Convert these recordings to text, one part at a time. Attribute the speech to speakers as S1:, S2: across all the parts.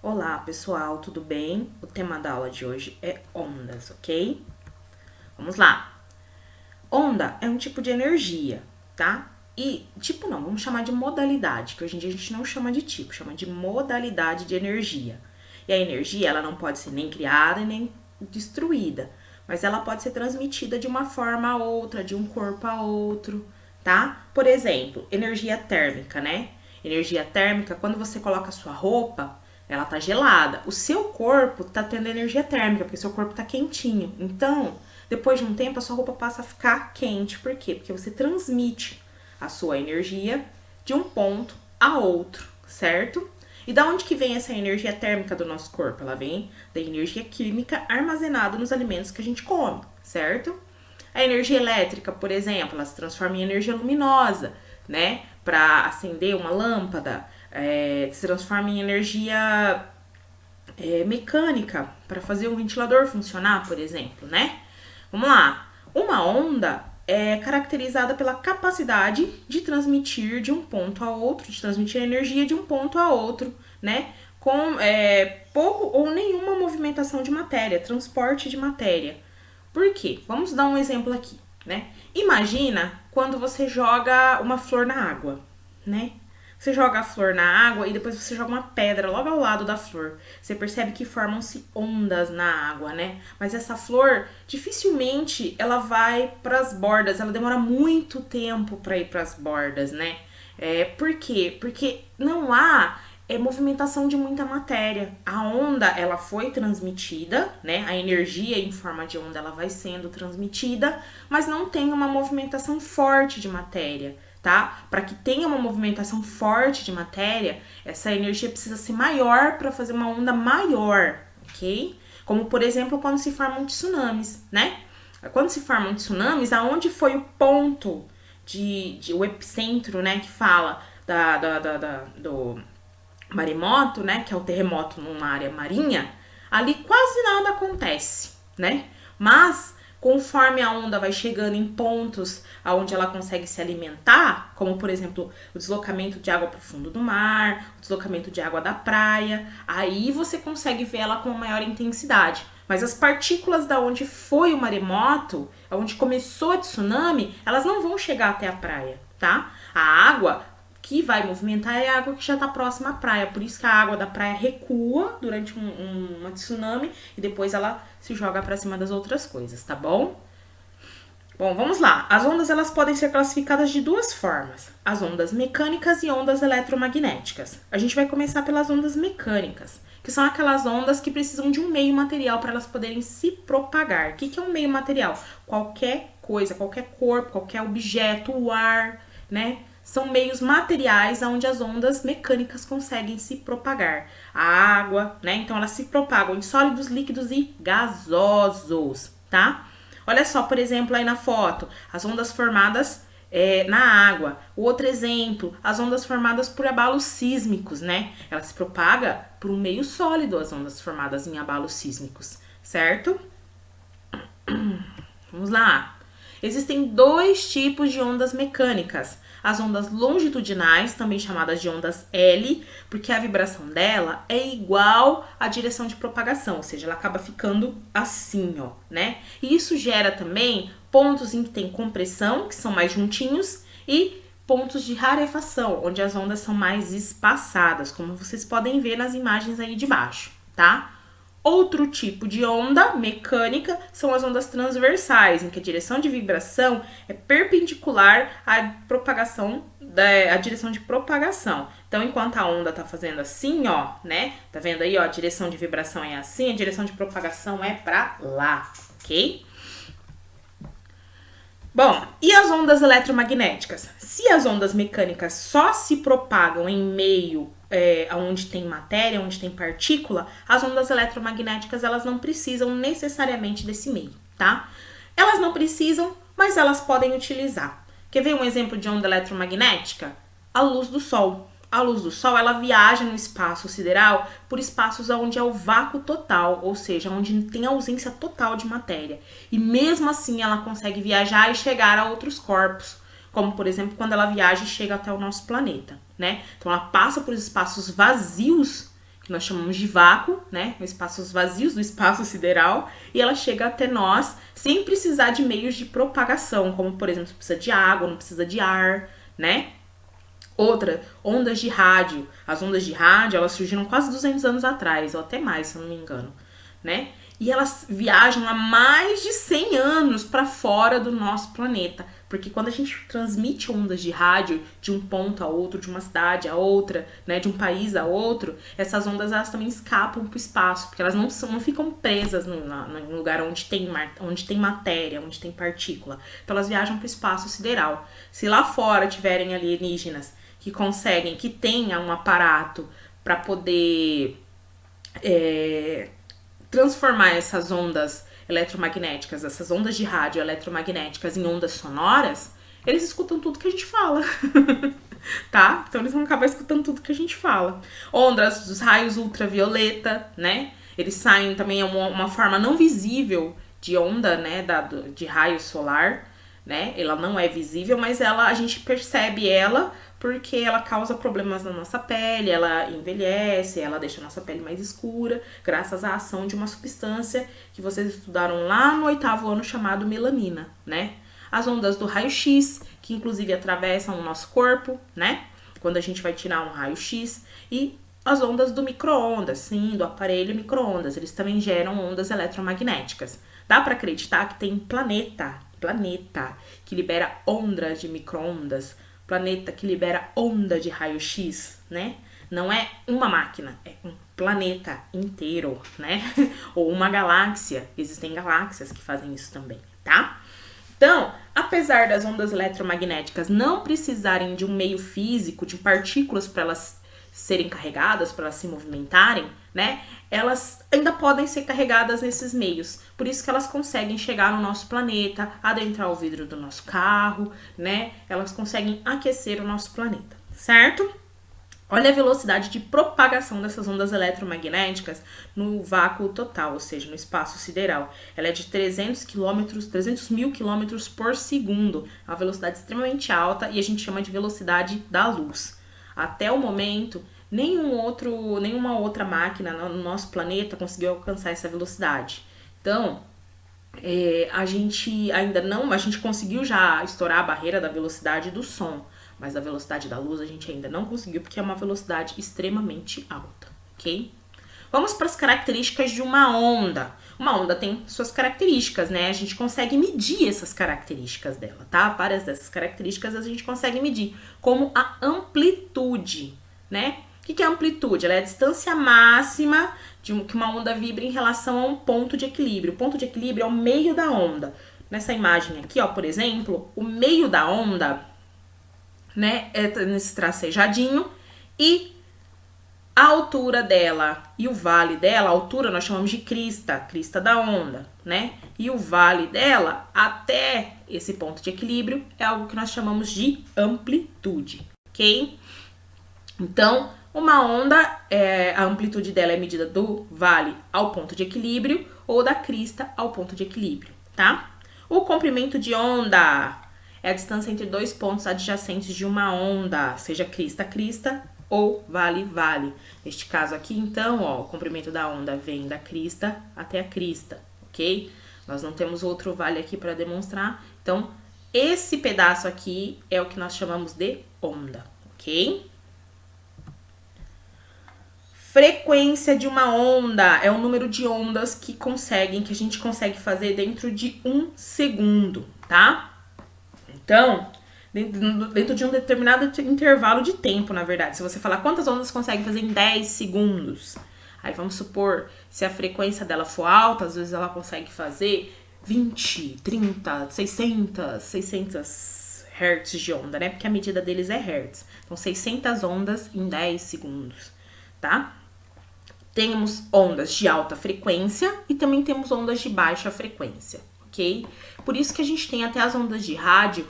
S1: Olá, pessoal, tudo bem? O tema da aula de hoje é ondas, ok? Vamos lá. Onda é um tipo de energia, tá? E tipo não, vamos chamar de modalidade, que hoje em dia a gente não chama de tipo, chama de modalidade de energia. E a energia, ela não pode ser nem criada e nem destruída, mas ela pode ser transmitida de uma forma a outra, de um corpo a outro, tá? Por exemplo, energia térmica, né? Energia térmica, quando você coloca a sua roupa, ela tá gelada. O seu corpo tá tendo energia térmica, porque seu corpo tá quentinho. Então, depois de um tempo, a sua roupa passa a ficar quente. Por quê? Porque você transmite a sua energia de um ponto a outro, certo? E da onde que vem essa energia térmica do nosso corpo? Ela vem da energia química armazenada nos alimentos que a gente come, certo? A energia elétrica, por exemplo, ela se transforma em energia luminosa, né? Para acender uma lâmpada, se transforma em energia mecânica para fazer um ventilador funcionar, por exemplo, né? Vamos lá. Uma onda é caracterizada pela capacidade de transmitir de um ponto a outro, de transmitir energia de um ponto a outro, né? Com pouco ou nenhuma movimentação de matéria, transporte de matéria. Por quê? Vamos dar um exemplo aqui, né? Imagina quando você joga uma flor na água, né? Você joga a flor na água e depois você joga uma pedra logo ao lado da flor. Você percebe que formam-se ondas na água, né? Mas essa flor, dificilmente ela vai para as bordas, ela demora muito tempo para ir para as bordas, né? Por quê? Porque não há movimentação de muita matéria. A onda, ela foi transmitida, né? A energia em forma de onda, ela vai sendo transmitida, mas não tem uma movimentação forte de matéria, tá? Para que tenha uma movimentação forte de matéria, essa energia precisa ser maior para fazer uma onda maior, ok? Como, por exemplo, quando se formam tsunamis, né? Quando se formam tsunamis, aonde foi o ponto o epicentro, né? Que fala do maremoto, né, que é o terremoto numa área marinha, ali quase nada acontece, né? Mas conforme a onda vai chegando em pontos onde ela consegue se alimentar, como por exemplo o deslocamento de água para o fundo do mar, o deslocamento de água da praia, aí você consegue ver ela com maior intensidade. Mas as partículas da onde foi o maremoto, onde começou a tsunami, elas não vão chegar até a praia, tá? A água que vai movimentar é a água que já está próxima à praia. Por isso que a água da praia recua durante uma tsunami e depois ela se joga para cima das outras coisas, tá bom? Bom, vamos lá. As ondas elas podem ser classificadas de duas formas: as ondas mecânicas e ondas eletromagnéticas. A gente vai começar pelas ondas mecânicas, que são aquelas ondas que precisam de um meio material para elas poderem se propagar. O que é um meio material? Qualquer coisa, qualquer corpo, qualquer objeto, o ar, né? São meios materiais onde as ondas mecânicas conseguem se propagar. A água, né? Então elas se propagam em sólidos, líquidos e gasosos, tá? Olha só, por exemplo, aí na foto, as ondas formadas na água. O outro exemplo, as ondas formadas por abalos sísmicos, né? Ela se propaga por um meio sólido, as ondas formadas em abalos sísmicos, certo? Vamos lá. Existem dois tipos de ondas mecânicas. As ondas longitudinais, também chamadas de ondas L, porque a vibração dela é igual à direção de propagação, ou seja, ela acaba ficando assim, ó, né? E isso gera também pontos em que tem compressão, que são mais juntinhos, e pontos de rarefação, onde as ondas são mais espaçadas, como vocês podem ver nas imagens aí de baixo, tá? Outro tipo de onda mecânica são as ondas transversais, em que a direção de vibração é perpendicular à propagação, à direção de propagação. Então, enquanto a onda tá fazendo assim, ó, né? Tá vendo aí, ó, a direção de vibração é assim, a direção de propagação é pra lá, ok? Bom, e as ondas eletromagnéticas? Se as ondas mecânicas só se propagam em meio onde tem matéria, onde tem partícula, as ondas eletromagnéticas elas não precisam necessariamente desse meio, tá? Elas não precisam, mas elas podem utilizar. Quer ver um exemplo de onda eletromagnética? A luz do sol. A luz do sol ela viaja no espaço sideral por espaços onde é o vácuo total, ou seja, onde tem ausência total de matéria. E mesmo assim ela consegue viajar e chegar a outros corpos, como por exemplo quando ela viaja e chega até o nosso planeta, né? Então ela passa por espaços vazios que nós chamamos de vácuo, né? Espaços vazios do espaço sideral, e ela chega até nós sem precisar de meios de propagação, como, por exemplo, não precisa de água, não precisa de ar, né? Outra, ondas de rádio. As ondas de rádio, elas surgiram quase 200 anos atrás, ou até mais, se eu não me engano, né? E elas viajam há mais de 100 anos para fora do nosso planeta. Porque quando a gente transmite ondas de rádio de um ponto a outro, de uma cidade a outra, né, de um país a outro, essas ondas elas também escapam para o espaço, porque elas não ficam presas no lugar onde tem matéria, onde tem partícula. Então elas viajam para o espaço sideral. Se lá fora tiverem alienígenas que tenham um aparato para poder transformar essas ondas eletromagnéticas, essas ondas de rádio eletromagnéticas em ondas sonoras, eles escutam tudo que a gente fala, tá? Então eles vão acabar escutando tudo que a gente fala. Ondas dos raios ultravioleta, né? Eles saem também, uma forma não visível de onda, né, de raio solar, né? Ela não é visível, mas a gente percebe ela porque ela causa problemas na nossa pele, ela envelhece, ela deixa a nossa pele mais escura, graças à ação de uma substância que vocês estudaram lá no 8º ano chamado melanina, né? As ondas do raio-x, que inclusive atravessam o nosso corpo, né? Quando a gente vai tirar um raio-x, e as ondas do micro-ondas, sim, do aparelho micro-ondas, eles também geram ondas eletromagnéticas. Dá para acreditar que tem planeta que libera ondas de micro-ondas, planeta que libera onda de raio-x, né? Não é uma máquina, é um planeta inteiro, né? Ou uma galáxia. Existem galáxias que fazem isso também, tá? Então, apesar das ondas eletromagnéticas não precisarem de um meio físico, de partículas para elas serem carregadas, para elas se movimentarem, né? Elas ainda podem ser carregadas nesses meios. Por isso que elas conseguem chegar no nosso planeta, adentrar o vidro do nosso carro, né? Elas conseguem aquecer o nosso planeta, certo? Olha a velocidade de propagação dessas ondas eletromagnéticas no vácuo total, ou seja, no espaço sideral. Ela é de 300 mil quilômetros por segundo. É uma velocidade extremamente alta e a gente chama de velocidade da luz. Até o momento, nenhuma outra máquina no nosso planeta conseguiu alcançar essa velocidade. Então, a gente conseguiu já estourar a barreira da velocidade do som, mas a velocidade da luz a gente ainda não conseguiu, porque é uma velocidade extremamente alta, ok? Vamos para as características de uma onda. Uma onda tem suas características, né? A gente consegue medir essas características dela, tá? Várias dessas características a gente consegue medir, como a amplitude, né? O que é a amplitude? Ela é a distância máxima que uma onda vibra em relação a um ponto de equilíbrio. O ponto de equilíbrio é o meio da onda. Nessa imagem aqui, ó, por exemplo, o meio da onda, né, é nesse tracejadinho, e a altura dela e o vale dela, a altura nós chamamos de crista da onda, né? E o vale dela até esse ponto de equilíbrio é algo que nós chamamos de amplitude, ok? Então, uma onda, a amplitude dela é medida do vale ao ponto de equilíbrio ou da crista ao ponto de equilíbrio, tá? O comprimento de onda é a distância entre dois pontos adjacentes de uma onda, seja crista ou vale. Neste caso aqui, então, ó, o comprimento da onda vem da crista até a crista, ok? Nós não temos outro vale aqui para demonstrar. Então, esse pedaço aqui é o que nós chamamos de onda, ok? Frequência de uma onda é o número de ondas que a gente consegue fazer dentro de 1 segundo, tá? Então, dentro de um determinado intervalo de tempo, na verdade. Se você falar quantas ondas consegue fazer em 10 segundos, aí vamos supor, se a frequência dela for alta, às vezes ela consegue fazer 20, 30, 600 hertz de onda, né? Porque a medida deles é hertz. Então, 600 ondas em 10 segundos, tá? Temos ondas de alta frequência e também temos ondas de baixa frequência, ok? Por isso que a gente tem até as ondas de rádio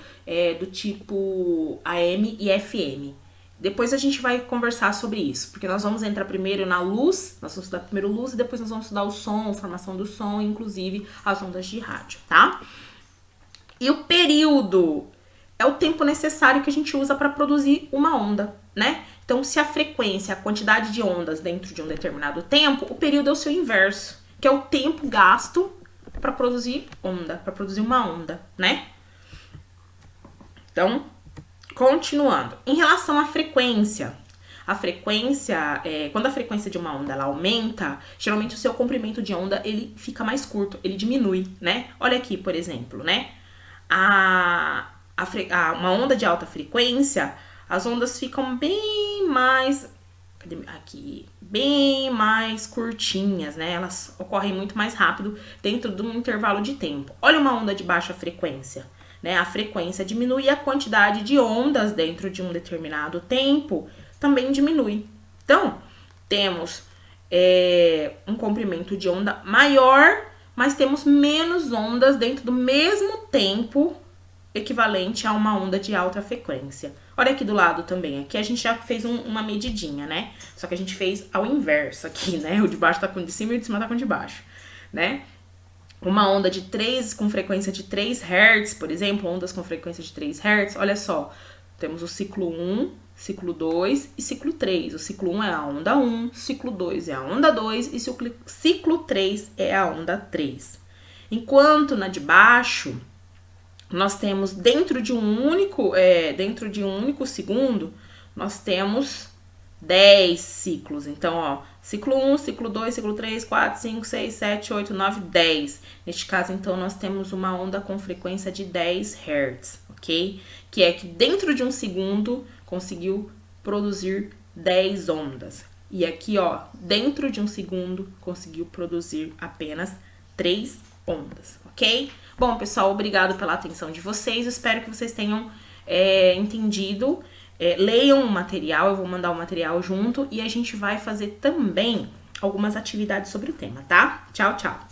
S1: do tipo AM e FM. Depois a gente vai conversar sobre isso, porque nós vamos entrar primeiro na luz, nós vamos estudar primeiro luz e depois nós vamos estudar o som, a formação do som, inclusive as ondas de rádio, tá? E o período é o tempo necessário que a gente usa para produzir uma onda, né? Então, se a frequência, a quantidade de ondas dentro de um determinado tempo, o período é o seu inverso, que é o tempo gasto para produzir onda, para produzir uma onda, né? Então, continuando. Em relação à frequência, quando a frequência de uma onda ela aumenta, geralmente o seu comprimento de onda ele fica mais curto, ele diminui, né? Olha aqui, por exemplo, né? Uma onda de alta frequência, as ondas ficam bem mais curtinhas, né? Elas ocorrem muito mais rápido dentro de um intervalo de tempo. Olha uma onda de baixa frequência, né? A frequência diminui e a quantidade de ondas dentro de um determinado tempo também diminui. Então, temos um comprimento de onda maior, mas temos menos ondas dentro do mesmo tempo equivalente a uma onda de alta frequência. Olha aqui do lado também. Aqui a gente já fez uma medidinha, né? Só que a gente fez ao inverso aqui, né? O de baixo tá com o de cima e o de cima tá com o de baixo, né? Uma onda de 3 com frequência de 3 Hz, por exemplo, ondas com frequência de 3 Hz, olha só, temos o ciclo 1, ciclo 2 e ciclo 3. O ciclo 1 é a onda 1, ciclo 2 é a onda 2 e ciclo 3 é a onda 3. Enquanto na de baixo, nós temos dentro de um único segundo, nós temos 10 ciclos. Então, ó, ciclo 1, ciclo 2, ciclo 3, 4, 5, 6, 7, 8, 9, 10. Neste caso, então, nós temos uma onda com frequência de 10 Hz, ok? Que é que dentro de um segundo conseguiu produzir 10 ondas. E aqui, ó, dentro de um segundo conseguiu produzir apenas 3 ondas, ok? Bom, pessoal, obrigado pela atenção de vocês. Espero que vocês tenham entendido. Leiam o material, eu vou mandar o material junto e a gente vai fazer também algumas atividades sobre o tema, tá? Tchau, tchau!